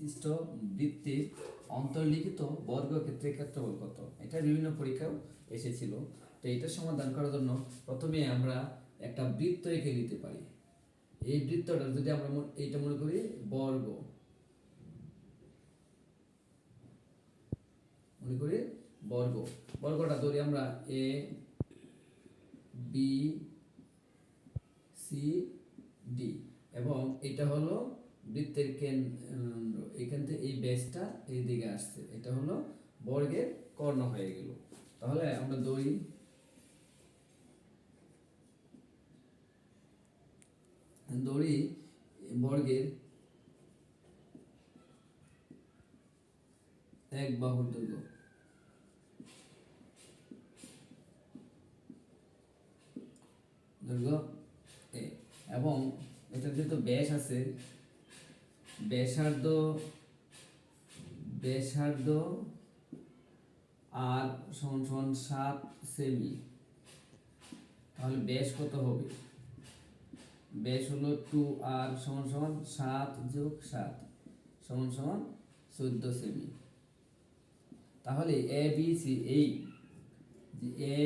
বিশিষ্ট বৃত্তের অন্তর্লিখিত বর্গক্ষেত্রের ক্ষেত্রফল কত? এটা বিভিন্ন পরীক্ষাও এসেছিল। তো এটা সমাধান করার জন্য প্রথমে আমরা একটা বৃত্ত এঁকে নিতে পারি। এই বৃত্তটা যদি আমরা এইটা মনে করি বর্গ, মনে করি বর্গটা ধরি আমরা এ বি সি ডি, এবং এটা হলো বৃত্তের কেন্দ্র। এখান থেকে এই বেসটা এই দিকে আসছে, এটা হলো বর্গের কর্ণ হয়ে গেল। তাহলে আমরা ধরি বর্গের এক বাহুর দৈর্ঘ্য, এ, এবং এটা যেহেতু ব্যাস আছে, ব্যাসার্ধ আর সমান সমান 7 সেমি। তাহলে ব্যাস কত হবে? ব্যাস হলো 2r সমান সমান 7 যোগ 7 সমান সমান 14 সেমি। তাহলে এ বি সি, এই এ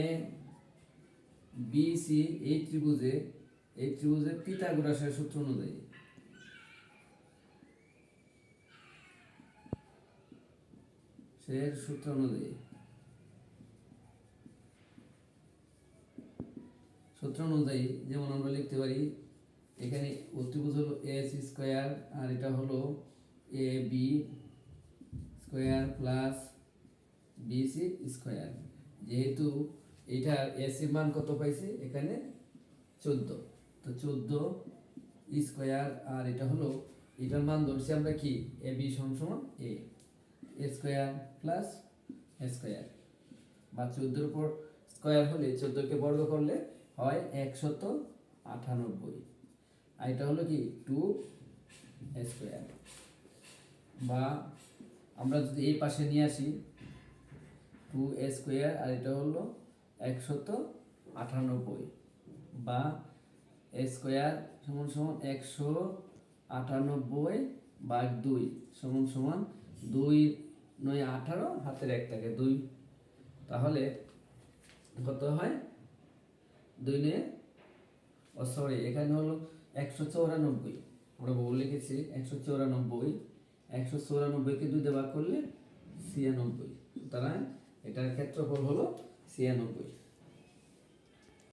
বি সি এই ত্রিভুজের পিথাগোরাসের সূত্র অনুযায়ী যেমন আমরা লিখতে পারি, এখানে ত্রিভুজ হলো এস স্কোয়ার আর এটা হলো A B square plus B C square. যেহেতু এটার এস এর মান কত পাইছি এখানে 14, তো 14 স্কোয়ার আর এটা হলো, এটার মান ধরছি আমরা কি এ বি সমান এ স্কোয়ার প্লাস স্কোয়ার, বা 14 উপর স্কোয়ার হলে 14কে বর্গ করলে হয় 198, আর এটা হলো কি 2 স্কোয়ার। বা আমরা যদি এই পাশে নিয়ে আসি 2 স্কোয়ার আর এটা হলো 198, বা স্কোয়ার সমান সমান 198 ভাগ 2 সমান সমান 2 9 18, হাতের 1 থাকে 2, তাহলে কত হয় 2 9 সরি এখানে হলো 194, আমরা ভুল লিখেছি 194, 194কে 2 দিয়ে ভাগ করলে 96, সুতরাং এটার ক্ষেত্রফল হলো 96।